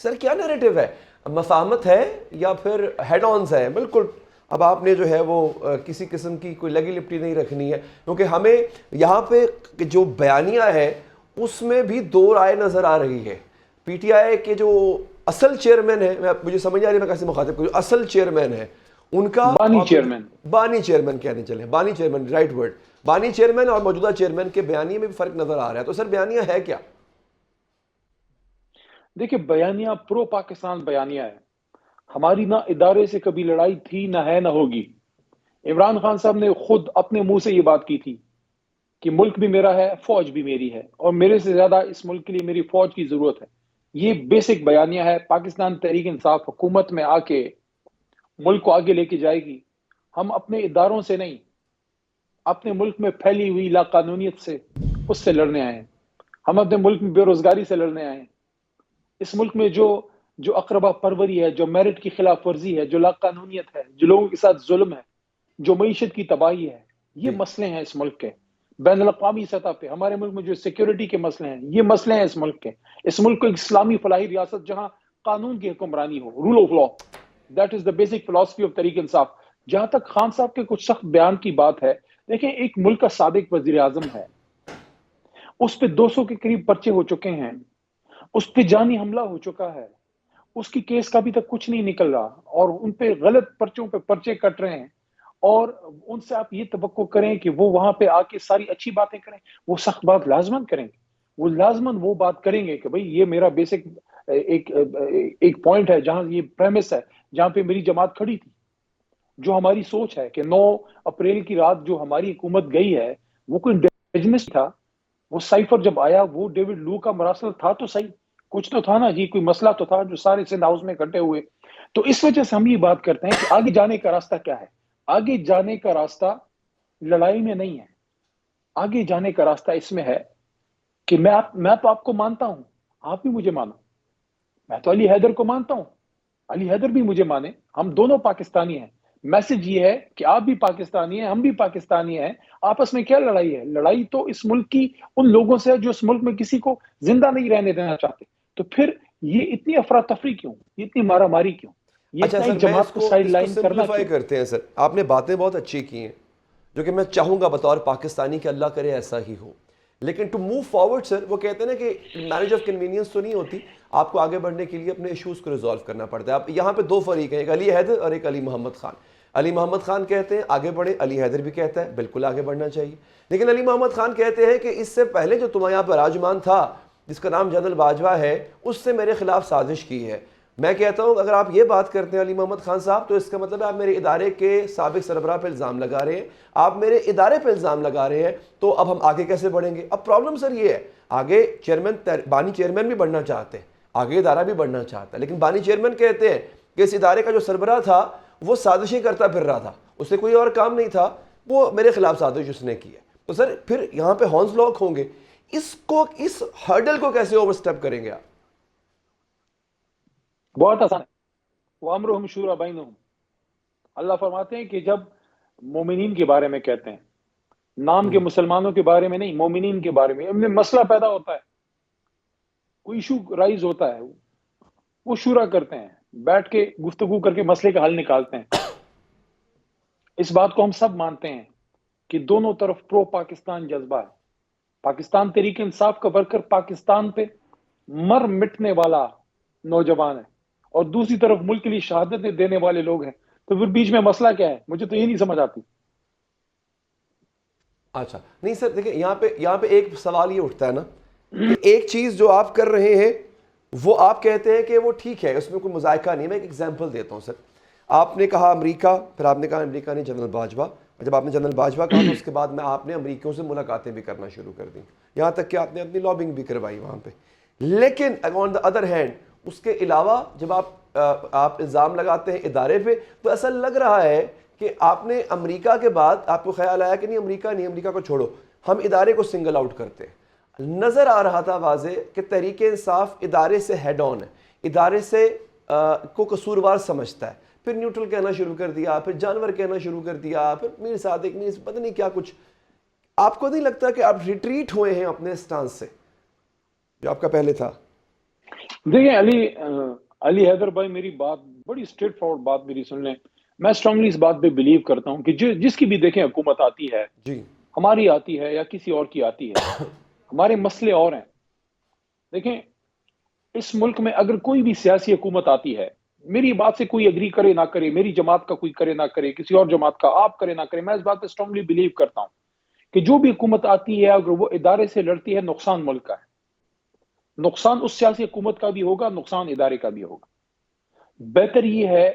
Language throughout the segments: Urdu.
سر کیا نیریٹو ہے؟ مفاہمت ہے یا پھر ہیڈ آنز ہے؟ بالکل اب آپ نے جو ہے وہ کسی قسم کی کوئی لگی لپٹی نہیں رکھنی ہے، کیونکہ ہمیں یہاں پہ جو بیانیہ ہے اس میں بھی دو رائے نظر آ رہی ہے۔ پی ٹی آئی کے جو اصل چیئرمین ہے، مجھے سمجھ آ رہی ہے میں کیسے مخاطب کو، جو اصل چیئرمین ہے ان کا، بانی چیئرمین، بانی چیئرمین کہنے چلیں، بانی چیئرمین رائٹ ورڈ، بانی چیئرمین اور موجودہ چیئرمین کے بیانیے میں بھی فرق نظر آ رہا ہے۔ تو سر بیانیہ ہے کیا؟ دیکھیں بیانیہ پرو پاکستان بیانیہ ہے۔ ہماری نہ ادارے سے کبھی لڑائی تھی، نہ ہے، نہ ہوگی۔ عمران خان صاحب نے خود اپنے منہ سے یہ بات کی تھی کہ ملک بھی میرا ہے، فوج بھی میری ہے، اور میرے سے زیادہ اس ملک کے لیے میری فوج کی ضرورت ہے۔ یہ بیسک بیانیہ ہے۔ پاکستان تحریک انصاف حکومت میں آ کے ملک کو آگے لے کے جائے گی۔ ہم اپنے اداروں سے نہیں، اپنے ملک میں پھیلی ہوئی لا قانونیت سے، اس سے لڑنے آئے ہیں۔ ہم اپنے ملک میں بے روزگاری سے لڑنے آئے ہیں۔ اس ملک میں جو اقربا پروری ہے، جو میرٹ کی خلاف ورزی ہے، جو لا قانونیت ہے، جو لوگوں کے ساتھ ظلم ہے، جو معیشت کی تباہی ہے، یہ مسئلے ہیں اس ملک کے۔ بین الاقوامی سطح پہ ہمارے ملک میں جو سیکیورٹی کے مسئلے ہیں، یہ مسئلے ہیں اس ملک کے۔ اس ملک کو ایک اسلامی فلاحی ریاست جہاں قانون کی حکمرانی ہو، rule of law, that is the basic philosophy of Tehreek Insaf. جہاں تک خان صاحب کے کچھ سخت بیان کی بات ہے، دیکھیں ایک ملک کا سابق وزیر اعظم ہے، اس پہ 200 کے قریب پرچے ہو چکے ہیں، اس پہ جانی حملہ ہو چکا ہے، اس کی کیس کا ابھی تک کچھ نہیں نکل رہا، اور ان پہ غلط پرچوں پہ پرچے کٹ رہے ہیں، اور ان سے آپ یہ توقع کریں کہ وہ وہاں پہ آ کے ساری اچھی باتیں کریں؟ وہ سخت بات لازماً کریں گے، وہ لازماً وہ بات کریں گے کہ بھئی یہ میرا بیسک ایک پوائنٹ ہے، جہاں یہ پریمس ہے، جہاں پہ میری جماعت کھڑی تھی، جو ہماری سوچ ہے کہ 9 اپریل کی رات جو ہماری حکومت گئی ہے، وہ کوئی ڈیجنس تھا؟ وہ سائفر جب آیا، وہ ڈیوڈ لو کا مراسل تھا تو صحیح، کچھ تو تھا نا جی، کوئی مسئلہ تو تھا جو سارے سندھ ہاؤس میں اکٹھے ہوئے۔ تو اس وجہ سے ہم یہ بات کرتے ہیں کہ آگے جانے کا راستہ کیا ہے؟ آگے جانے کا راستہ لڑائی میں نہیں ہے۔ آگے جانے کا راستہ اس میں ہے کہ میں تو آپ کو مانتا ہوں، آپ بھی مجھے مانو۔ میں تو علی حیدر کو مانتا ہوں، علی حیدر بھی مجھے مانے، ہم دونوں پاکستانی ہیں۔ میسج یہ ہے کہ آپ بھی پاکستانی ہیں، ہم بھی پاکستانی ہیں، آپس میں کیا لڑائی ہے؟ لڑائی تو اس ملک کی ان لوگوں سے ہے جو اس ملک میں کسی کو زندہ نہیں رہنے دینا چاہتے۔ تو پھر یہ اتنی افراتفری کیوں؟ یہ اتنی مارا ماری کیوں؟ یہ اچھا اتنا سر، ایک میں جماعت کو سائڈ اس کو لائن کرنا سمپلیفائی کیوں؟ کرتے ہیں۔ سر آپ نے باتیں بہت اچھی کی ہیں، جو کہ میں چاہوں گا بطور پاکستانی کہ اللہ کرے ایسا ہی ہو، لیکن ٹو موو فارورڈ سر، وہ کہتے ہیں نا کہ میرج آف کنوینئنس تو نہیں ہوتی، آپ کو آگے بڑھنے کے لیے اپنے ایشوز کو ریزالو کرنا پڑتا ہے۔ اب یہاں پہ دو فریق ہیں، ایک علی حیدر اور ایک علی محمد خان۔ علی محمد خان کہتے ہیں آگے بڑھیں، علی حیدر بھی کہتا ہے بالکل آگے بڑھنا چاہیے، لیکن علی محمد خان کہتے ہیں کہ اس سے پہلے جو تمہارے یہاں پہ راجمان تھا جس کا نام جنرل باجوہ ہے، اس سے میرے خلاف سازش کی ہے۔ میں کہتا ہوں اگر آپ یہ بات کرتے ہیں علی محمد خان صاحب، تو اس کا مطلب ہے آپ میرے ادارے کے سابق سربراہ پہ الزام لگا رہے ہیں، آپ میرے ادارے پہ الزام لگا رہے ہیں، تو اب ہم آگے کیسے بڑھیں گے؟ اب پرابلم سر یہ ہے، آگے بانی چیئرمین بھی بڑھنا چاہتے ہیں، آگے ادارہ بھی بڑھنا چاہتا ہے، لیکن بانی چیئرمین کہتے ہیں کہ اس ادارے کا جو سربراہ تھا وہ سازشیں کرتا پھر رہا تھا، اسے کوئی اور کام نہیں تھا، وہ میرے خلاف سازش اس نے کی ہے۔ تو سر پھر یہاں پہ ہارنز لاک ہوں گے، اس ہرڈل کو کیسے اوور سٹیپ کریں گے آپ؟ بہت آسان ہے، وَأَمْرُهُمْ شُورَىٰ بَيْنَهُمْ۔ اللہ فرماتے ہیں کہ جب مومنین کے بارے میں کہتے ہیں، نام کے مسلمانوں کے بارے میں نہیں، مومنین کے بارے میں، ان میں مسئلہ پیدا ہوتا ہے، کوئی ایشو رائز ہوتا ہے، وہ شورا کرتے ہیں، بیٹھ کے گفتگو کر کے مسئلے کا حل نکالتے ہیں۔ اس بات کو ہم سب مانتے ہیں کہ دونوں طرف پرو پاکستان جذبہ ہے۔ پاکستان تحریک انصاف کا ورکر پاکستان پہ مر مٹنے والا نوجوان ہے، اور دوسری طرف ملک کے لیے شہادتیں دینے والے لوگ ہیں، تو پھر بیچ میں مسئلہ کیا ہے؟ مجھے تو یہ نہیں سمجھ آتی۔ اچھا نہیں سر، دیکھیں یہاں پہ ایک سوال یہ اٹھتا ہے نا کہ ایک چیز جو آپ کر رہے ہیں وہ آپ کہتے ہیں کہ وہ ٹھیک ہے، اس میں کوئی مذائقہ نہیں۔ میں ایک ایگزامپل دیتا ہوں سر، آپ نے کہا امریکہ، پھر آپ نے کہا امریکہ نہیں جنرل باجوہ، جب آپ نے جنرل باجوہ کہا تو اس کے بعد میں آپ نے امریکیوں سے ملاقاتیں بھی کرنا شروع کر دیں، یہاں تک کہ آپ نے اپنی لابنگ بھی کروائی وہاں پہ۔ لیکن آن دا ادر ہینڈ، اس کے علاوہ جب آپ الزام لگاتے ہیں ادارے پہ، تو ایسا لگ رہا ہے کہ آپ نے امریکہ کے بعد آپ کو خیال آیا کہ نہیں امریکہ کو چھوڑو، ہم ادارے کو سنگل آؤٹ کرتے ہیں۔ نظر آ رہا تھا واضح کہ تحریک انصاف ادارے سے ہیڈ آن ہے، ادارے سے کو قصوروار سمجھتا ہے، پھر نیوٹرل کہنا شروع کر دیا، پھر جانور کہنا شروع کر دیا، پھر میر صادق پتہ نہیں کیا کچھ۔ آپ کو نہیں لگتا کہ آپ ریٹریٹ ہوئے ہیں اپنے سٹانس سے جو آپ کا پہلے تھا؟ دیکھیں علی حیدر بھائی، میری بات بڑی اسٹریٹ فارورڈ بات میری سن لیں. میں اسٹرانگلی اس بات پہ بلیو کرتا ہوں کہ جس کی بھی دیکھیں حکومت آتی ہے، جی ہماری آتی ہے یا کسی اور کی آتی ہے، ہمارے مسئلے اور ہیں. دیکھیں، اس ملک میں اگر کوئی بھی سیاسی حکومت آتی ہے، میری بات سے کوئی اگری کرے نہ کرے، میری جماعت کا کوئی کرے نہ کرے، کسی اور جماعت کا آپ کرے نہ کرے، میں اس بات پہ اسٹرانگلی بلیو کرتا ہوں کہ جو بھی حکومت آتی ہے اگر وہ ادارے سے لڑتی ہے، نقصان ملک کا ہے، نقصان اس سیاسی حکومت کا بھی ہوگا، نقصان ادارے کا بھی ہوگا. بہتر یہ ہے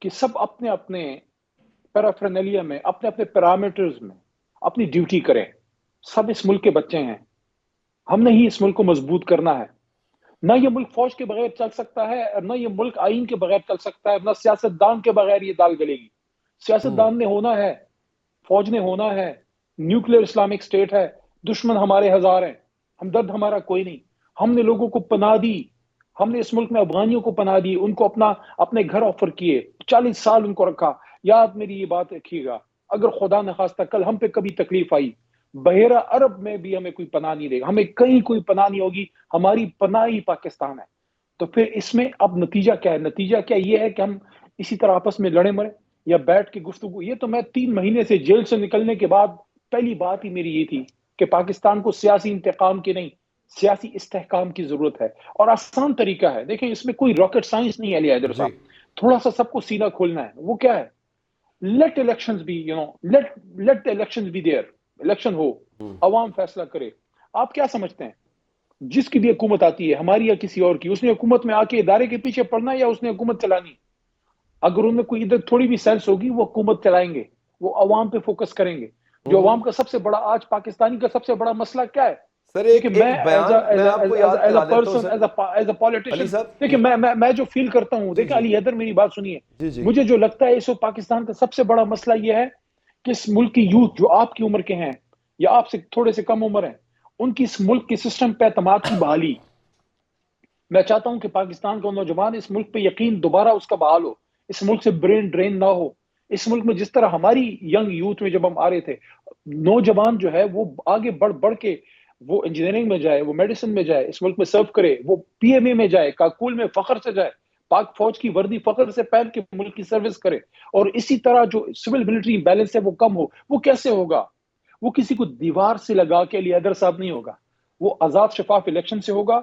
کہ سب اپنے اپنے پیرافرنیلیا میں، اپنے اپنے پیرامیٹرز میں اپنی ڈیوٹی کریں. سب اس ملک کے بچے ہیں، ہم نے ہی اس ملک کو مضبوط کرنا ہے. نہ یہ ملک فوج کے بغیر چل سکتا ہے، اور نہ یہ ملک آئین کے بغیر چل سکتا ہے، نہ سیاست دان کے بغیر یہ دال گلے گی. سیاست دان نے ہونا ہے، فوج نے ہونا ہے. نیوکلیر اسلامک اسٹیٹ ہے، دشمن ہمارے ہزار ہیں، ہمدرد ہمارا کوئی نہیں. ہم نے لوگوں کو پناہ دی، ہم نے اس ملک میں افغانیوں کو پناہ دی، ان کو اپنے گھر آفر کیے، 40 سال ان کو رکھا. یاد میری یہ بات رکھیے گا، اگر خدا نخواستہ کل ہم پہ کبھی تکلیف آئی، بحیرہ عرب میں بھی ہمیں کوئی پناہ نہیں دے گا، ہمیں کہیں کوئی پناہ نہیں ہوگی، ہماری پناہ ہی پاکستان ہے. تو پھر اس میں اب نتیجہ کیا ہے؟ نتیجہ کیا یہ ہے کہ ہم اسی طرح آپس میں لڑے مرے یا بیٹھ کے گفتگو. یہ تو میں 3 مہینے سے جیل سے نکلنے کے بعد پہلی بات ہی میری یہ تھی کہ پاکستان کو سیاسی انتقام کی نہیں، سیاسی استحکام کی ضرورت ہے. اور آسان طریقہ ہے، دیکھیں اس میں کوئی راکٹ سائنس نہیں ہے علی حیدر جی صاحب. تھوڑا سا سب کو سینہ کھولنا ہے. وہ کیا ہے؟ Let elections be let elections be there. Election ہو، عوام فیصلہ کرے. آپ کیا سمجھتے ہیں جس کی بھی حکومت آتی ہے، ہماری یا کسی اور کی، اس نے حکومت میں آ کے ادارے کے پیچھے پڑنا یا اس نے حکومت چلانی؟ اگر ان میں کوئی ادھر تھوڑی بھی سینس ہوگی، وہ حکومت چلائیں گے، وہ عوام پہ فوکس کریں گے. جو عوام کا سب سے بڑا آج پاکستانی کا سب سے بڑا مسئلہ کیا ہے؟ سر، دیکھیں میں ایک بیان میں آپ کو یاد ایز اے دلا دیتا ہوں person, sir. As a Ali politician, صاحب دیکھیں میں جو فیل کرتا ہوں، جی دیکھیں جی علی حیدر میری بات سنیے. جی جی مجھے جو لگتا ہے اس وقت پاکستان کا سب سے بڑا مسئلہ یہ ہے کہ اس ملک کی یوتھ جو آپ کی عمر کے ہیں یا آپ سے تھوڑے سے کم عمر ہیں، ان کی اس ملک کے سسٹم پہ اعتماد کی بحالی. میں چاہتا ہوں کہ پاکستان کا نوجوان اس ملک پہ یقین دوبارہ اس کا بحال ہو، اس ملک سے برین ڈرین نہ ہو. اس ملک میں جس طرح ہماری ینگ یوتھ میں جب ہم آ رہے تھے، نوجوان جو ہے وہ آگے بڑھ بڑھ کے وہ انجینئرنگ میں جائے، وہ میڈیسن میں جائے، اس ملک میں سرو کرے، وہ پی ایم اے میں جائے، کاکول میں فخر سے جائے، پاک فوج کی وردی فخر سے پہن کے ملک کی سروس کرے. اور اسی طرح جو سول ملٹری بیلنس ہے وہ کم ہو. وہ کیسے ہوگا؟ وہ کسی کو دیوار سے لگا کے علی حیدر صاحب نہیں ہوگا، وہ آزاد شفاف الیکشن سے ہوگا.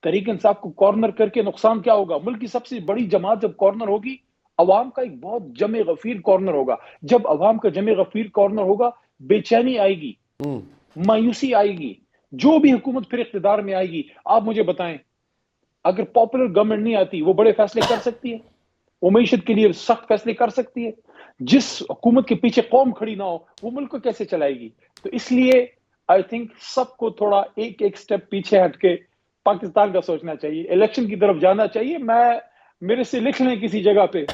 تحریک انصاف کو کارنر کر کے نقصان کیا ہوگا؟ ملک کی سب سے بڑی جماعت جب کارنر ہوگی، عوام کا ایک بہت جمع غفیر کارنر ہوگا. جب عوام کا جمع غفیر کارنر ہوگا، بے چینی آئے گی، مایوسی آئے گی. جو بھی حکومت پھر اقتدار میں آئے گی، آپ مجھے بتائیں، اگر پاپولر گورنمنٹ نہیں آتی، وہ بڑے فیصلے کر سکتی ہے؟ وہ معیشت کے لیے سخت فیصلے کر سکتی ہے؟ جس حکومت کے پیچھے قوم کھڑی نہ ہو، وہ ملک کو کیسے چلائے گی؟ تو اس لیے آئی تھنک سب کو تھوڑا ایک سٹیپ پیچھے ہٹ کے پاکستان کا سوچنا چاہیے، الیکشن کی طرف جانا چاہیے. میرے سے لکھ لیں کسی جگہ پہ،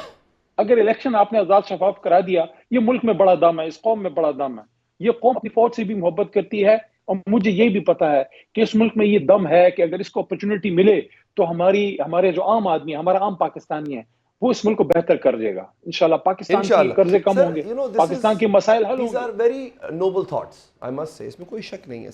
اگر الیکشن آپ نے آزاد شفاف کرا دیا، یہ ملک میں بڑا دم ہے، اس قوم میں بڑا دم ہے. یہ قوم اپنی فوج سے بھی محبت کرتی ہے، اور مجھے یہ بھی پتا ہے کہ اس ملک میں یہ دم ہے کہ اگر اس کو اپرچونٹی ملے تو ہمارے جو عام آدمی ہے، ہمارا عام پاکستانی ہے، وہ اس ملک کو بہتر کر دے گا. انشاءاللہ پاکستان کی انشاءاللہ. قرضے کم سر ہوں گے، دس از پاکستان کے مسائل حل دیز ہوں گے. Are very noble thoughts, I must say, اس میں کوئی شک نہیں ہے